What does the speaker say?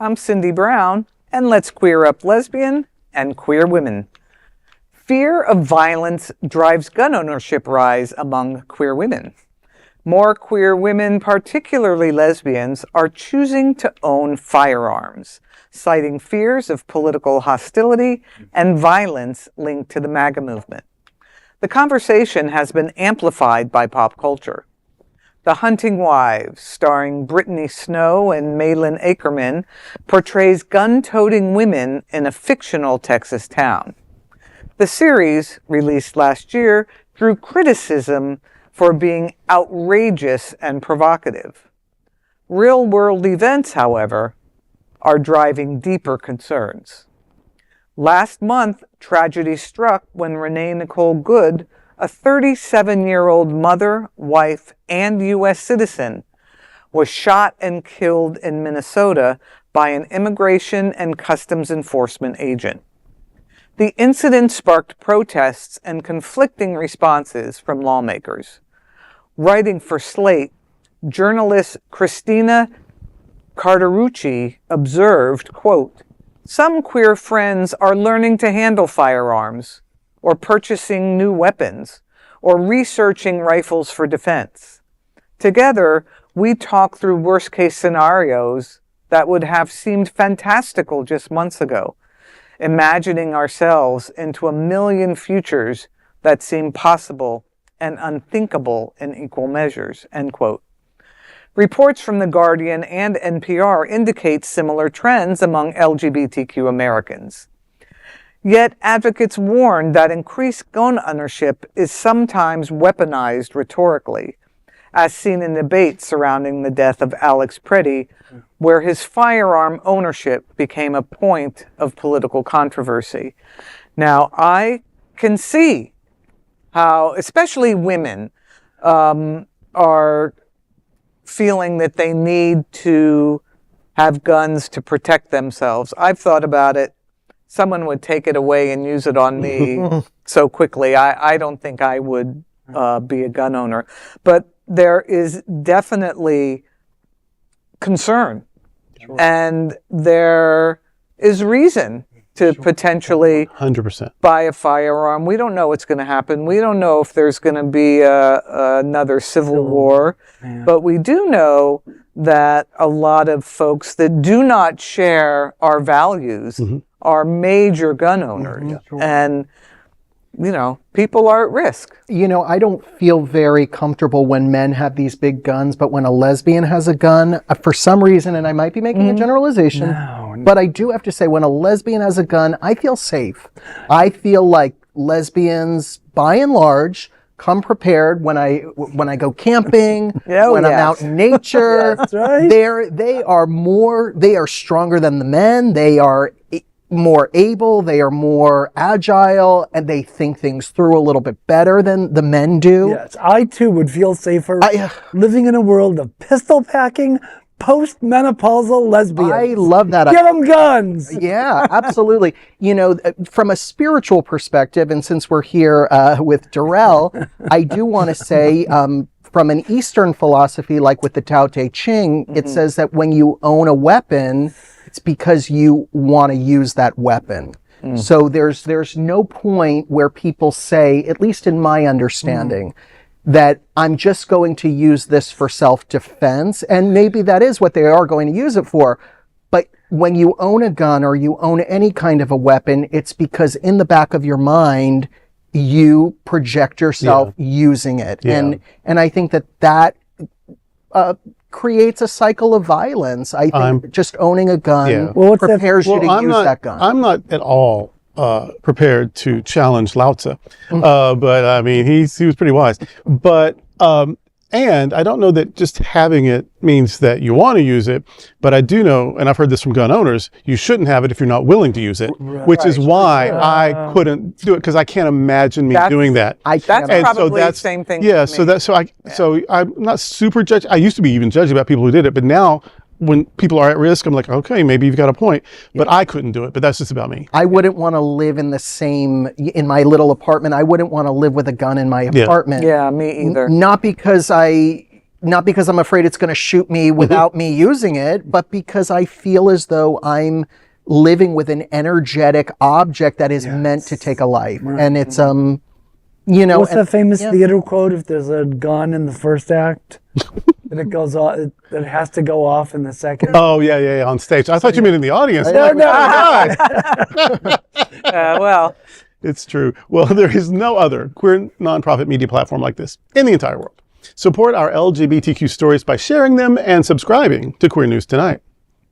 I'm Cindy Brown, and let's queer up lesbian and queer women. Fear of violence drives gun ownership rise among queer women. More queer women, particularly lesbians, are choosing to own firearms, citing fears of political hostility and violence linked to the MAGA movement. The conversation has been amplified by pop culture. The Hunting Wives, starring Brittany Snow and Malin Akerman, portrays gun-toting women in a fictional Texas town. The series, released last year, drew criticism for being outrageous and provocative. Real-world events, however, are driving deeper concerns. Last month, tragedy struck when Renee Nicole Good, a 37-year-old mother, wife, and U.S. citizen, was shot and killed in Minnesota by an immigration and customs enforcement agent. The incident sparked protests and conflicting responses from lawmakers. Writing for Slate, journalist Christina Cauterucci observed, quote, "Some queer friends are learning to handle firearms, or purchasing new weapons, or researching rifles for defense. Together, we talk through worst-case scenarios that would have seemed fantastical just months ago, imagining ourselves into a million futures that seem possible and unthinkable in equal measures," end quote. Reports from the Guardian and NPR indicate similar trends among LGBTQ Americans. Yet advocates warn that increased gun ownership is sometimes weaponized rhetorically, as seen in debates surrounding the death of Alex Pretti, where his firearm ownership became a point of political controversy. Now, I can see how, especially women, are feeling that they need to have guns to protect themselves. I've thought about it. Someone would take it away and use it on me so quickly. I don't think I would be a gun owner. But there is definitely concern. Sure. And there is reason to potentially 100% buy a firearm. We don't know what's going to happen. We don't know if there's going to be another civil war. Yeah. But we do know that a lot of folks that do not share our values are major gun owners. Sure. And, you know, people are at risk. You know, I don't feel very comfortable when men have these big guns, but when a lesbian has a gun, for some reason, and I might be making a generalization, but I do have to say when a lesbian has a gun, I feel safe. I feel like lesbians, by and large, come prepared when I go camping, when I'm out in nature. That's right. They are stronger than the men. They are more able, they are more agile, and they think things through a little bit better than the men do. Yes, I too would feel safer living in a world of pistol packing, post-menopausal lesbians. I love that. Give them guns! Yeah, absolutely. You know, from a spiritual perspective, and since we're here with Darrell, I do want to say, from an Eastern philosophy, like with the Tao Te Ching, it says that when you own a weapon, it's because you want to use that weapon. So there's no point where people say, at least in my understanding, that I'm just going to use this for self-defense. And maybe that is what they are going to use it for. But when you own a gun or you own any kind of a weapon, it's because in the back of your mind, you project yourself using it. Yeah. And I think that creates a cycle of violence. I think just owning a gun prepares you to use that gun. I'm not at all prepared to challenge Lao Tzu, but I mean, he was pretty wise. But and I don't know that just having it means that you want to use it, but I do know, and I've heard this from gun owners, you shouldn't have it if you're not willing to use it, which is why I couldn't do it, because I can't imagine me doing that. That's probably the same thing. Yeah, so I'm not super judgy. I used to be even judgy about people who did it, but now when people are at risk, I'm like, okay, maybe you've got a point, but I couldn't do it. But that's just about me. I wouldn't want to live in my little apartment. I wouldn't want to live with a gun in my apartment. Yeah, me either. Not because I not because I'm afraid it's going to shoot me without me using it, but because I feel as though I'm living with an energetic object that is meant to take a life. Right. And it's, you know. What's that famous theater quote? If there's a gun in the first act, and it goes off, it has to go off in the second. Oh, yeah, on stage. I thought you meant in the audience. No, no. Well, It's true. Well, there is no other queer nonprofit media platform like this in the entire world. Support our LGBTQ stories by sharing them and subscribing to Queer News Tonight.